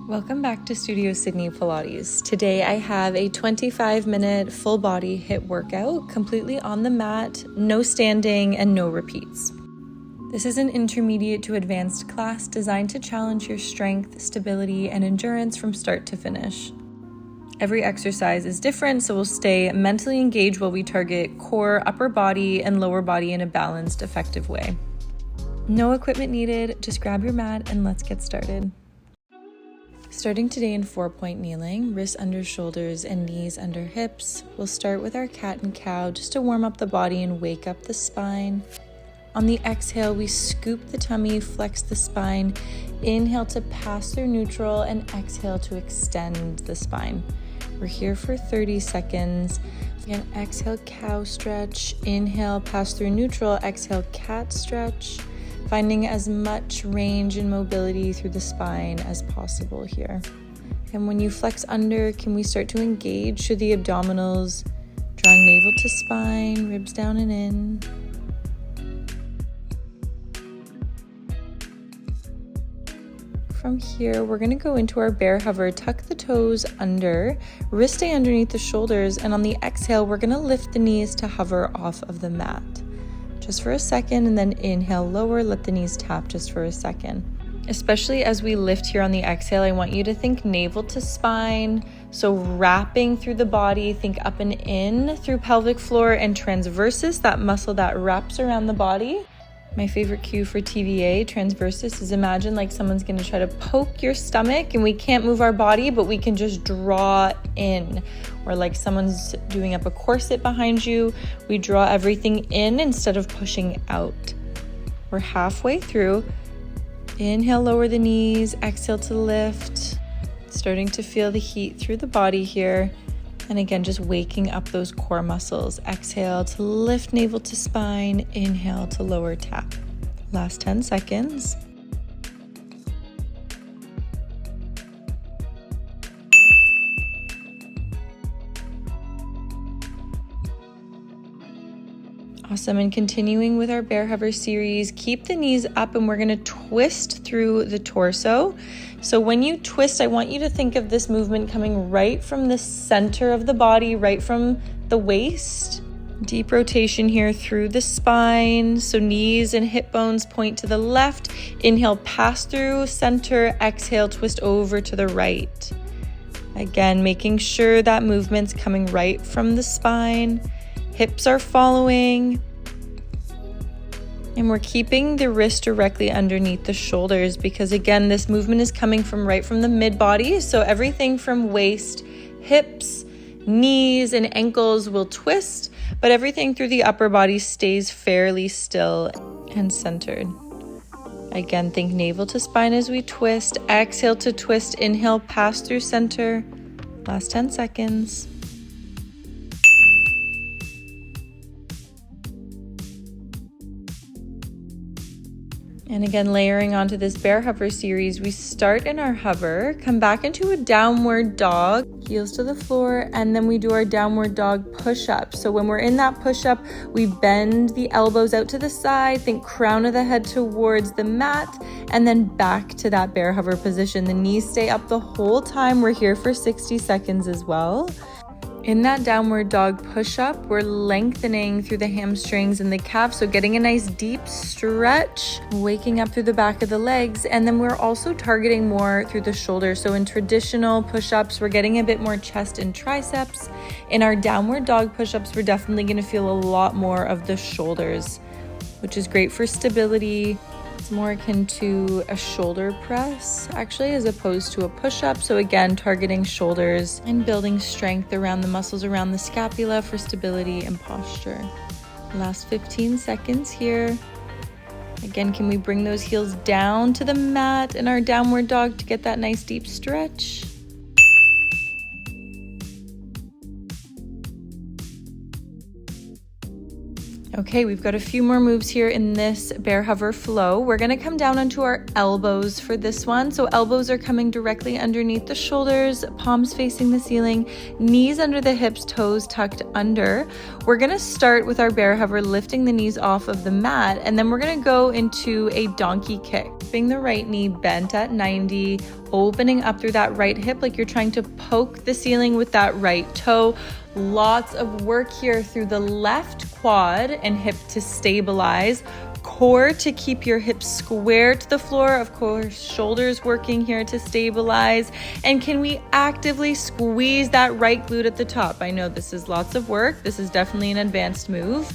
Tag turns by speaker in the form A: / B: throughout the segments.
A: Welcome back to Studio Sydney Pilates. Today I have a 25-minute full body HIIT workout completely on the mat, no standing and no repeats. This is an intermediate to advanced class designed to challenge your strength, stability, and endurance from start to finish. Every exercise is different, so we'll stay mentally engaged while we target core, upper body, and lower body in a balanced, effective way. No equipment needed, just grab your mat and let's get started. Starting today in 4-point kneeling, wrists under shoulders and knees under hips. We'll start with our cat and cow just to warm up the body and wake up the spine. On the exhale, we scoop the tummy, flex the spine. Inhale to pass through neutral and exhale to extend the spine. We're here for 30 seconds. Again, exhale, cow stretch. Inhale, pass through neutral. Exhale, cat stretch. Finding as much range and mobility through the spine as possible here. And when you flex under, can we start to engage through the abdominals, drawing navel to spine, ribs down and in. From here, we're gonna go into our bear hover, tuck the toes under, wrists stay underneath the shoulders, and on the exhale, we're gonna lift the knees to hover off of the mat. Just for a second, and then inhale, lower, let the knees tap just for a second. Especially as we lift here on the exhale, I want you to think navel to spine. So wrapping through the body, think up and in through pelvic floor, and transversus, that muscle that wraps around the body. My favorite cue for TVA, transversus, is imagine like someone's gonna try to poke your stomach and we can't move our body, but we can just draw in. Or like someone's doing up a corset behind you, we draw everything in instead of pushing out. We're halfway through. Inhale, lower the knees, exhale to lift. Starting to feel the heat through the body here. And again, just waking up those core muscles. Exhale to lift navel to spine. Inhale to lower tap. Last 10 seconds. Awesome, and continuing with our bear hover series, keep the knees up and we're gonna twist through the torso. So when you twist, I want you to think of this movement coming right from the center of the body, right from the waist. Deep rotation here through the spine. So knees and hip bones point to the left. Inhale, pass through center. Exhale, twist over to the right. Again, making sure that movement's coming right from the spine. Hips are following. And we're keeping the wrist directly underneath the shoulders because again, this movement is coming from right from the mid body. So everything from waist, hips, knees, and ankles will twist, but everything through the upper body stays fairly still and centered. Again, think navel to spine as we twist. Exhale to twist. Inhale, pass through center. Last 10 seconds. And again, layering onto this bear hover series, we start in our hover, come back into a downward dog, heels to the floor, and then we do our downward dog push-up. So when we're in that push-up, we bend the elbows out to the side, think crown of the head towards the mat, and then back to that bear hover position. The knees stay up the whole time. We're here for 60 seconds as well. In that downward dog push-up, we're lengthening through the hamstrings and the calves, so getting a nice deep stretch, waking up through the back of the legs, and then we're also targeting more through the shoulders. So in traditional push-ups, we're getting a bit more chest and triceps. In our downward dog push-ups, we're definitely gonna feel a lot more of the shoulders, which is great for stability. It's more akin to a shoulder press, actually, as opposed to a push-up. So again, targeting shoulders and building strength around the muscles around the scapula for stability and posture. Last 15 seconds here. Again, can we bring those heels down to the mat in our downward dog to get that nice deep stretch? Okay, we've got a few more moves here in this bear hover flow. We're gonna come down onto our elbows for this one. So elbows are coming directly underneath the shoulders, palms facing the ceiling, knees under the hips, toes tucked under. We're gonna start with our bear hover, lifting the knees off of the mat, and then we're gonna go into a donkey kick. Keeping the right knee bent at 90, opening up through that right hip like you're trying to poke the ceiling with that right toe. Lots of work here through the left quad and hip to stabilize. Core to keep your hips square to the floor. Of course, shoulders working here to stabilize. And can we actively squeeze that right glute at the top? I know this is lots of work. This is definitely an advanced move.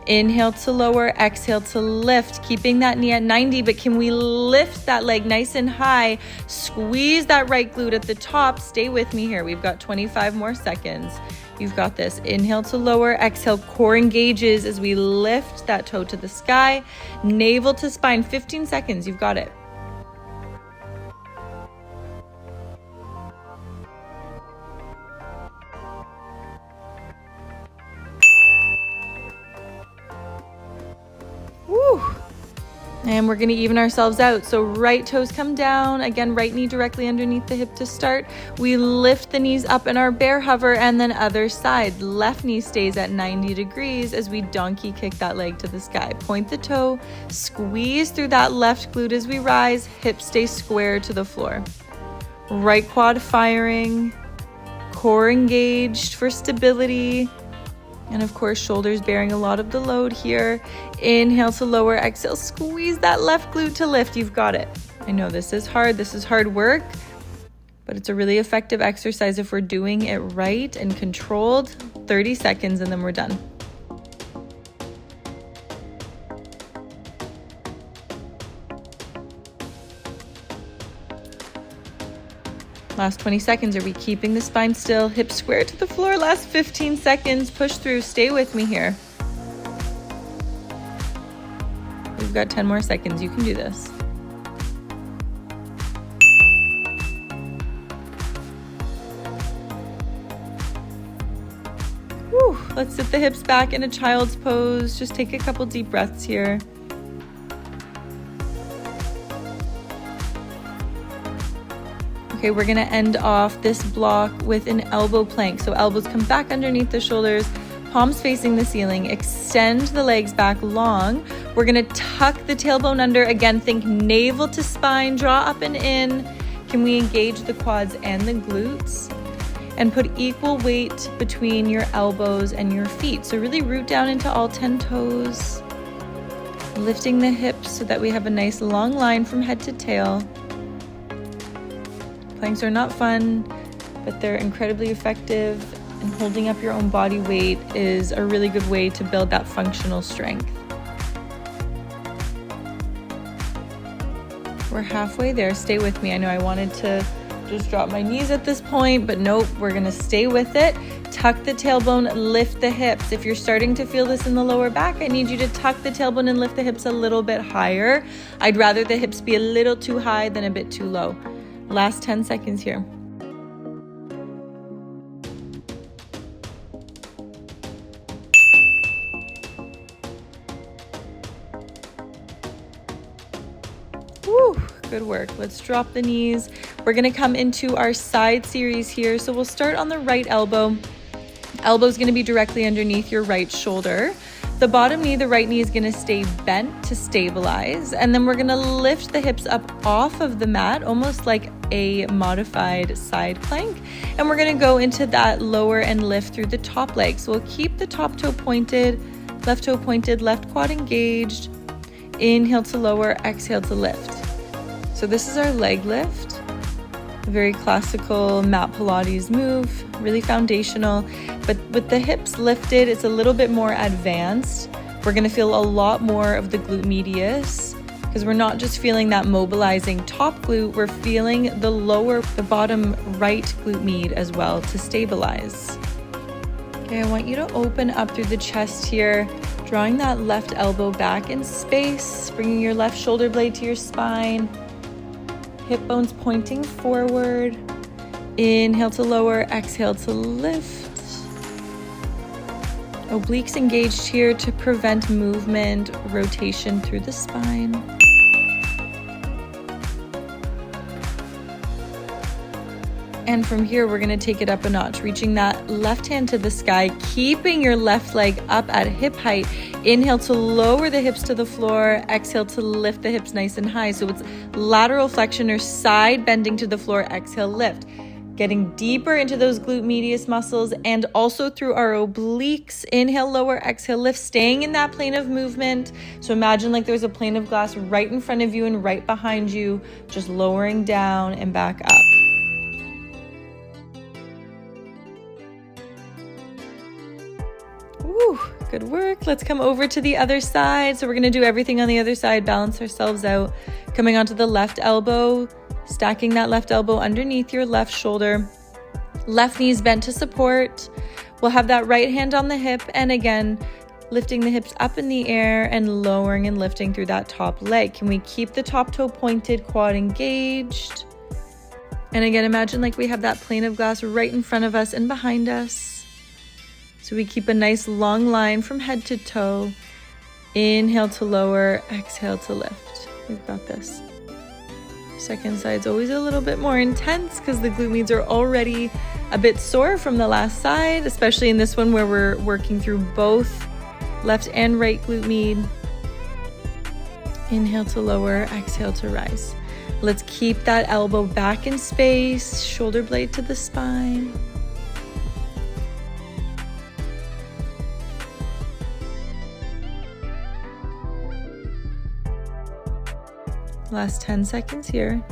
A: Inhale to lower, exhale to lift, keeping that knee at 90, but can we lift that leg nice and high? Squeeze that right glute at the top. Stay with me here. We've got 25 more seconds. You've got this. Inhale to lower, exhale, core engages as we lift that toe to the sky. Navel to spine, 15 seconds. You've got it. Woo! And we're going to even ourselves out. So right toes come down. Again, right knee directly underneath the hip to start. We lift the knees up in our bear hover, and then other side. Left knee stays at 90 degrees as we donkey kick that leg to the sky. Point the toe, squeeze through that left glute as we rise. Hips stay square to the floor. Right quad firing. Core engaged for stability. And of course, shoulders bearing a lot of the load here. Inhale to lower, exhale, squeeze that left glute to lift. You've got it. I know this is hard work, but it's a really effective exercise if we're doing it right and controlled. 30 seconds and then we're done. Last 20 seconds. Are we keeping the spine still? Hips square to the floor. Last 15 seconds. Push through. Stay with me here. We've got 10 more seconds. You can do this. Whew. Let's sit the hips back in a child's pose. Just take a couple deep breaths here. Okay, we're gonna end off this block with an elbow plank. So elbows come back underneath the shoulders, palms facing the ceiling, extend the legs back long. We're gonna tuck the tailbone under. Again, think navel to spine, draw up and in. Can we engage the quads and the glutes? And put equal weight between your elbows and your feet. So really root down into all 10 toes, lifting the hips so that we have a nice long line from head to tail. Planks are not fun, but they're incredibly effective, and holding up your own body weight is a really good way to build that functional strength. We're halfway there. Stay with me. I know I wanted to just drop my knees at this point, but nope, we're gonna stay with it. Tuck the tailbone, lift the hips. If you're starting to feel this in the lower back, I need you to tuck the tailbone and lift the hips a little bit higher. I'd rather the hips be a little too high than a bit too low. Last 10 seconds here. Woo, good work. Let's drop the knees. We're gonna come into our side series here. So we'll start on the right elbow. Elbow's gonna be directly underneath your right shoulder. The bottom knee, the right knee, is gonna stay bent to stabilize. And then we're gonna lift the hips up off of the mat, almost like a modified side plank. And we're gonna go into that lower and lift through the top leg. So we'll keep the top toe pointed, left quad engaged. Inhale to lower, exhale to lift. So this is our leg lift. A very classical mat Pilates move, really foundational. But with the hips lifted, it's a little bit more advanced. We're gonna feel a lot more of the glute medius because we're not just feeling that mobilizing top glute, we're feeling the bottom right glute med as well to stabilize. Okay, I want you to open up through the chest here, drawing that left elbow back in space, bringing your left shoulder blade to your spine, hip bones pointing forward. Inhale to lower, exhale to lift. Obliques engaged here to prevent movement, rotation through the spine. And from here, we're gonna take it up a notch, reaching that left hand to the sky, keeping your left leg up at hip height. Inhale to lower the hips to the floor. Exhale to lift the hips nice and high. So it's lateral flexion or side bending to the floor. Exhale, lift. Getting deeper into those glute medius muscles and also through our obliques. Inhale, lower, exhale, lift, staying in that plane of movement. So imagine like there's a plane of glass right in front of you and right behind you, just lowering down and back up. Woo, good work. Let's come over to the other side. So we're gonna do everything on the other side, balance ourselves out. Coming onto the left elbow, stacking that left elbow underneath your left shoulder. Left knee's bent to support. We'll have that right hand on the hip, and again, lifting the hips up in the air and lowering and lifting through that top leg. Can we keep the top toe pointed, quad engaged? And again, imagine like we have that plane of glass right in front of us and behind us. So we keep a nice long line from head to toe. Inhale to lower, exhale to lift. We've got this. Second side's always a little bit more intense because the glute medius are already a bit sore from the last side, especially in this one where we're working through both left and right glute med. Inhale to lower, exhale to rise. Let's keep that elbow back in space, shoulder blade to the spine. Last 10 seconds here.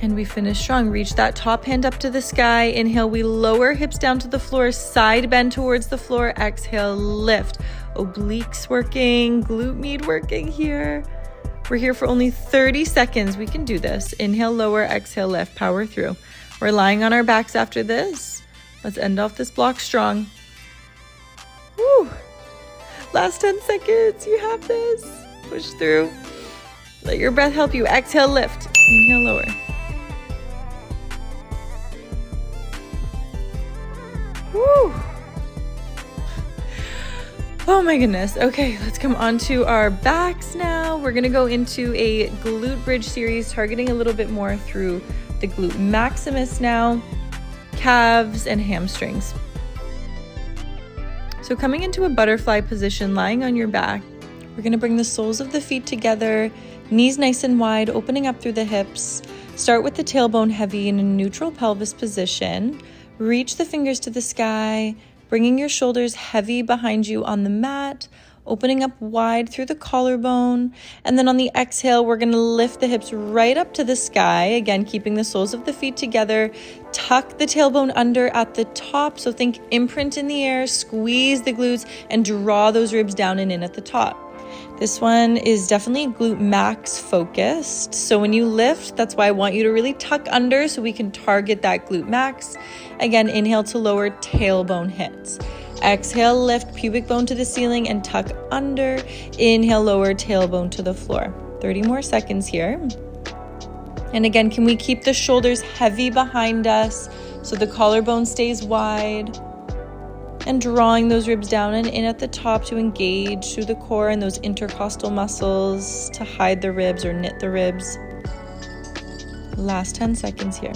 A: And we finish strong. Reach that top hand up to the sky. Inhale, we lower hips down to the floor, side bend towards the floor. Exhale, lift. Obliques working, glute med working here. We're here for only 30 seconds. We can do this. Inhale, lower, exhale, lift, power through. We're lying on our backs after this. Let's end off this block strong. Woo! Last 10 seconds, you have this. Push through. Let your breath help you. Exhale, lift. Inhale, lower. Woo! Oh my goodness. Okay, let's come onto our backs now. We're gonna go into a glute bridge series, targeting a little bit more through the glute maximus now. Calves and hamstrings. So coming into a butterfly position, lying on your back, we're going to bring the soles of the feet together, knees nice and wide, opening up through the hips. Start with the tailbone heavy in a neutral pelvis position. Reach the fingers to the sky, bringing your shoulders heavy behind you on the mat, opening up wide through the collarbone. And then on the exhale, we're gonna lift the hips right up to the sky. Again, keeping the soles of the feet together. Tuck the tailbone under at the top. So think imprint in the air, squeeze the glutes, and draw those ribs down and in at the top. This one is definitely glute max focused. So when you lift, that's why I want you to really tuck under so we can target that glute max. Again, inhale to lower, tailbone hits. Exhale, lift pubic bone to the ceiling and tuck under. Inhale, lower, tailbone to the floor. 30 more seconds here. And again, can we keep the shoulders heavy behind us so the collarbone stays wide? And drawing those ribs down and in at the top to engage through the core and those intercostal muscles to hide the ribs or knit the ribs. Last 10 seconds here.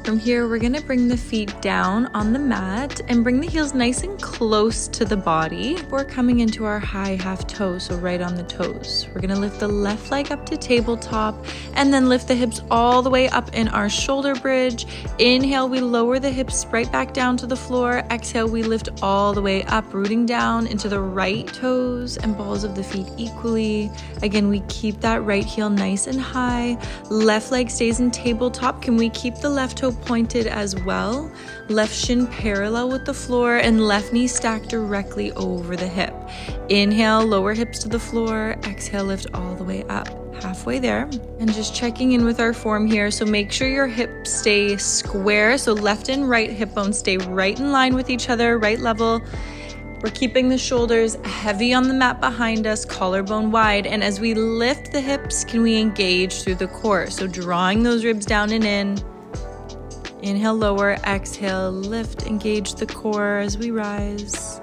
A: From here, we're gonna bring the feet down on the mat and bring the heels nice and close to the body. We're coming into our high half toe, so right on the toes. We're gonna lift the left leg up to tabletop and then lift the hips all the way up in our shoulder bridge. Inhale, we lower the hips right back down to the floor. Exhale, we lift all the way up, rooting down into the right toes and balls of the feet equally. Again, we keep that right heel nice and high. Left leg stays in tabletop. Can we keep the left toe pointed as well? Left shin parallel with the floor and left knee stacked directly over the hip. Inhale, lower hips to the floor. Exhale, lift all the way up. Halfway there. And just checking in with our form here. So make sure your hips stay square. So left and right hip bones stay right in line with each other, right level. We're keeping the shoulders heavy on the mat behind us, collarbone wide. And as we lift the hips, can we engage through the core? So drawing those ribs down and in. Inhale, lower, exhale, lift, engage the core as we rise.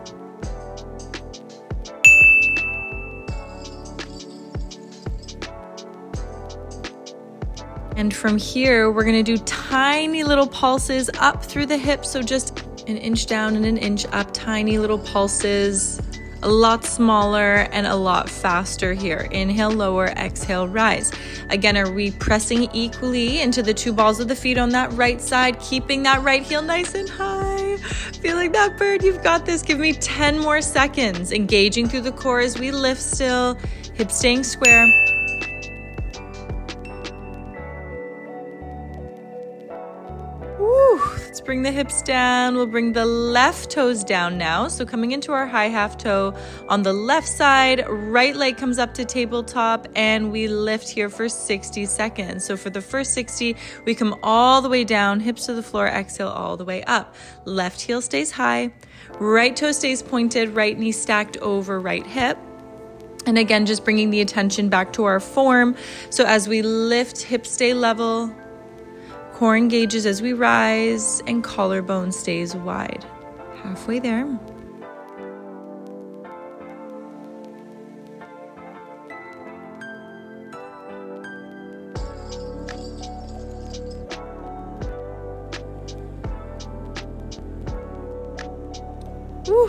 A: And from here, we're gonna do tiny little pulses up through the hips. So just an inch down and an inch up, tiny little pulses, a lot smaller and a lot faster here. Inhale, lower, exhale, rise. Again, are we pressing equally into the two balls of the feet on that right side, keeping that right heel nice and high? Feeling that bird, you've got this. Give me 10 more seconds. Engaging through the core as we lift still, hips staying square. Let's bring the hips down. We'll bring the left toes down now. So coming into our high half toe on the left side, right leg comes up to tabletop, and we lift here for 60 seconds. So for the first 60, we come all the way down, hips to the floor, exhale all the way up. Left heel stays high, right toe stays pointed, right knee stacked over right hip. And again, just bringing the attention back to our form. So as we lift, hips stay level, core engages as we rise, and collarbone stays wide. Halfway there.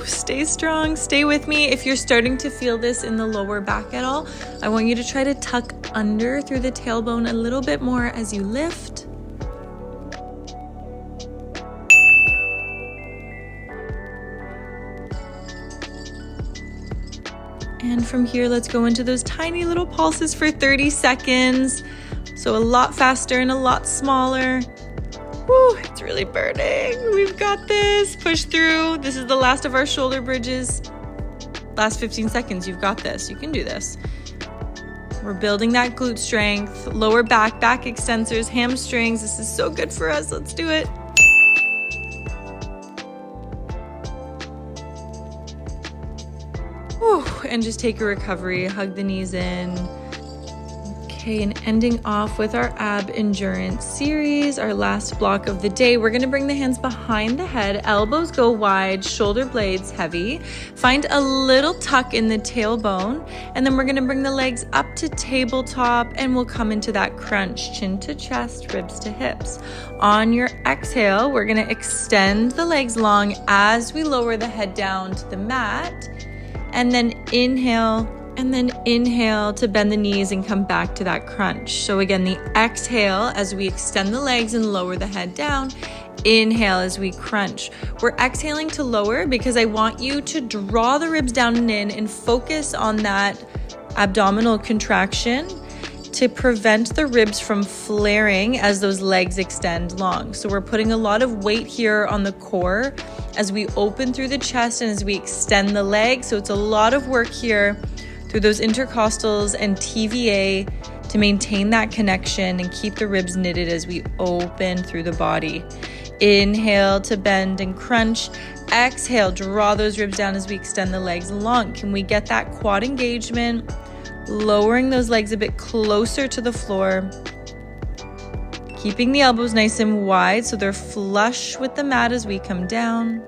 A: Stay strong, stay with me. If you're starting to feel this in the lower back at all, I want you to try to tuck under through the tailbone a little bit more as you lift. And from here, let's go into those tiny little pulses for 30 seconds. So a lot faster and a lot smaller. Woo, it's really burning. We've got this. Push through. This is the last of our shoulder bridges. Last 15 seconds, you've got this. You can do this. We're building that glute strength, lower back, back extensors, hamstrings. This is so good for us. Let's do it. And just take a recovery, hug the knees in. Okay, and ending off with our ab endurance series, our last block of the day. We're gonna bring the hands behind the head, elbows go wide, shoulder blades heavy. Find a little tuck in the tailbone, and then we're gonna bring the legs up to tabletop, and we'll come into that crunch, chin to chest, ribs to hips. On your exhale, we're gonna extend the legs long as we lower the head down to the mat. And then inhale to bend the knees and come back to that crunch. So again, the exhale as we extend the legs and lower the head down. Inhale as we crunch. We're exhaling to lower because I want you to draw the ribs down and in and focus on that abdominal contraction to prevent the ribs from flaring as those legs extend long. So we're putting a lot of weight here on the core as we open through the chest and as we extend the legs. So it's a lot of work here through those intercostals and TVA to maintain that connection and keep the ribs knitted as we open through the body. Inhale to bend and crunch. Exhale, draw those ribs down as we extend the legs long. Can we get that quad engagement? Lowering those legs a bit closer to the floor. Keeping the elbows nice and wide so they're flush with the mat as we come down.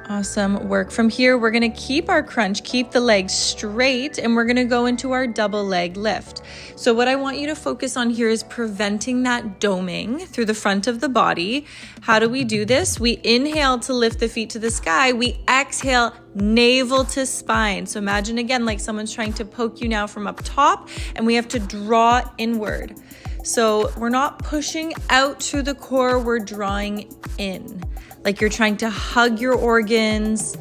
A: Awesome work. From here, we're gonna keep our crunch, keep the legs straight, and we're gonna go into our double leg lift. So what I want you to focus on here is preventing that doming through the front of the body. How do we do this? We inhale to lift the feet to the sky. We exhale, navel to spine. So imagine again, like someone's trying to poke you now from up top, and we have to draw inward. So we're not pushing out through the core, we're drawing in. Like you're trying to hug your organs,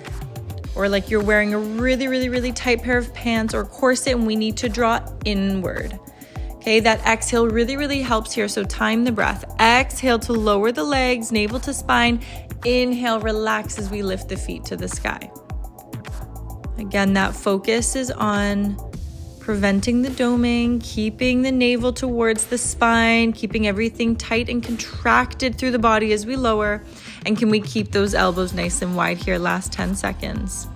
A: or like you're wearing a really, really, really tight pair of pants or corset, and we need to draw inward. Okay, that exhale really, really helps here. So time the breath. Exhale to lower the legs, navel to spine. Inhale, relax as we lift the feet to the sky. Again, that focus is on preventing the doming, keeping the navel towards the spine, keeping everything tight and contracted through the body as we lower. And can we keep those elbows nice and wide here? Last 10 seconds.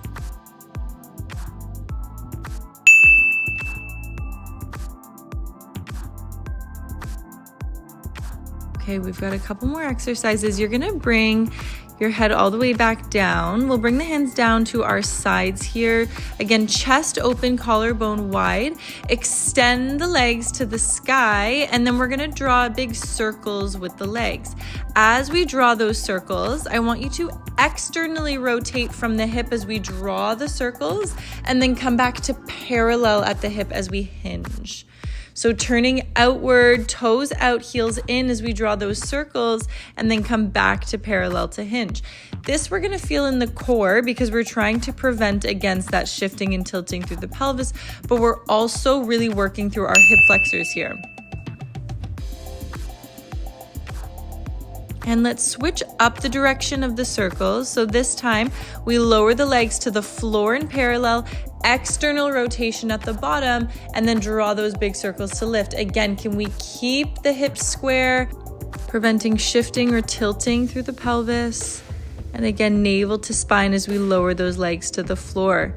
A: Okay, we've got a couple more exercises. You're gonna bring your head all the way back down. We'll bring the hands down to our sides here. Again, chest open, collarbone wide. Extend the legs to the sky, and then we're gonna draw big circles with the legs. As we draw those circles, I want you to externally rotate from the hip as we draw the circles, and then come back to parallel at the hip as we hinge. So turning outward, toes out, heels in as we draw those circles, and then come back to parallel to hinge. This we're gonna feel in the core because we're trying to prevent against that shifting and tilting through the pelvis, but we're also really working through our hip flexors here. And let's switch up the direction of the circles. So this time we lower the legs to the floor in parallel, external rotation at the bottom, and then draw those big circles to lift. Again, can we keep the hips square, preventing shifting or tilting through the pelvis? And again, navel to spine as we lower those legs to the floor.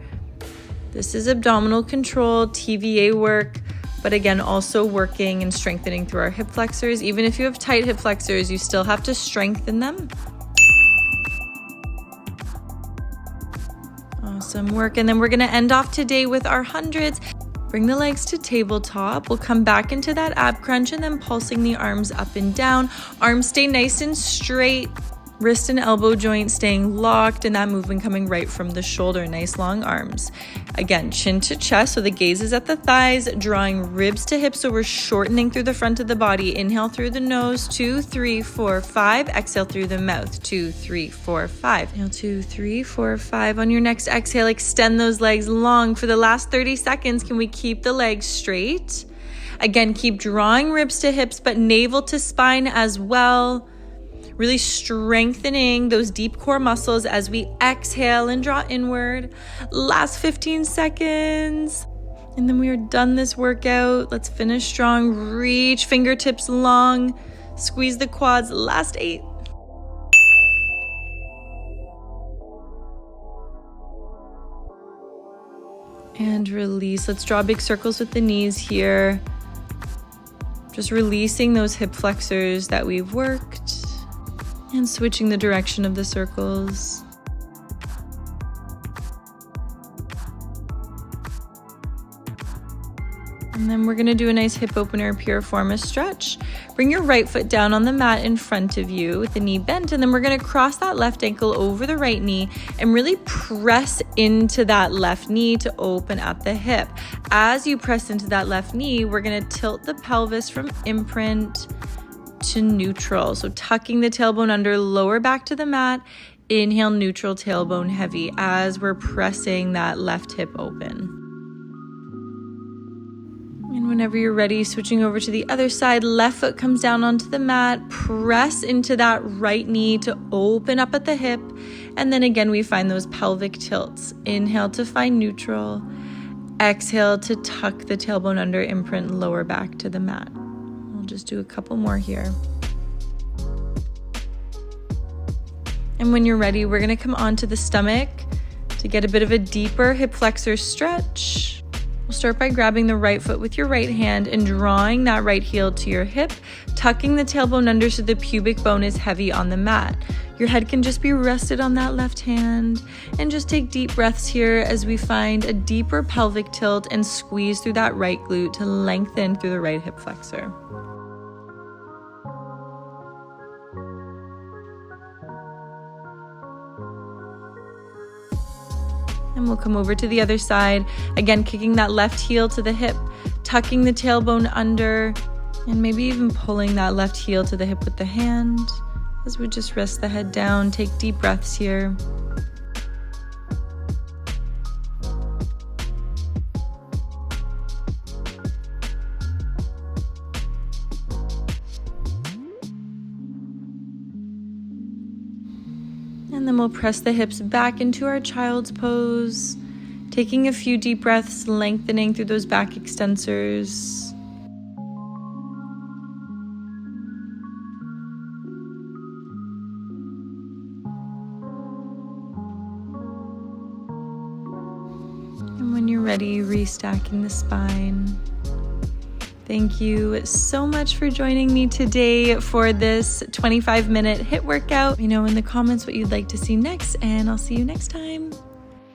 A: This is abdominal control, TVA work, but again, also working and strengthening through our hip flexors. Even if you have tight hip flexors, you still have to strengthen them. Awesome work. And then we're gonna end off today with our hundreds. Bring the legs to tabletop. We'll come back into that ab crunch and then pulsing the arms up and down. Arms stay nice and straight. Wrist and elbow joint staying locked, and that movement coming right from the shoulder. Nice long arms. Again, chin to chest, so the gaze is at the thighs, drawing ribs to hips, so we're shortening through the front of the body. Inhale through the nose, 2, 3, 4, 5. Exhale through the mouth, 2, 3, 4, 5. Inhale, 2, 3, 4, 5. On your next exhale, extend those legs long. For the last 30 seconds, can we keep the legs straight? Again, keep drawing ribs to hips, but navel to spine as well. Really strengthening those deep core muscles as we exhale and draw inward. Last 15 seconds. And then we are done this workout. Let's finish strong. Reach fingertips long. Squeeze the quads. Last 8. And release. Let's draw big circles with the knees here. Just releasing those hip flexors that we've worked. And switching the direction of the circles. And then we're gonna do a nice hip opener, piriformis stretch. Bring your right foot down on the mat in front of you with the knee bent, and then we're gonna cross that left ankle over the right knee and really press into that left knee to open at the hip. As you press into that left knee, we're gonna tilt the pelvis from imprint to neutral. So tucking the tailbone under, lower back to the mat. Inhale, neutral tailbone heavy as we're pressing that left hip open. And whenever you're ready, switching over to the other side, left foot comes down onto the mat, press into that right knee to open up at the hip. And then again, we find those pelvic tilts. Inhale to find neutral. Exhale to tuck the tailbone under, imprint, lower back to the mat. Just do a couple more here. And when you're ready, we're gonna come onto the stomach to get a bit of a deeper hip flexor stretch. We'll start by grabbing the right foot with your right hand and drawing that right heel to your hip, tucking the tailbone under so the pubic bone is heavy on the mat. Your head can just be rested on that left hand, and just take deep breaths here as we find a deeper pelvic tilt and squeeze through that right glute to lengthen through the right hip flexor. And we'll come over to the other side. Again, kicking that left heel to the hip, tucking the tailbone under, and maybe even pulling that left heel to the hip with the hand as we just rest the head down. Take deep breaths here. And then we'll press the hips back into our child's pose. Taking a few deep breaths, lengthening through those back extensors. And when you're ready, restacking the spine. Thank you so much for joining me today for this 25-minute HIIT workout. Let me know in the comments what you'd like to see next, and I'll see you next time.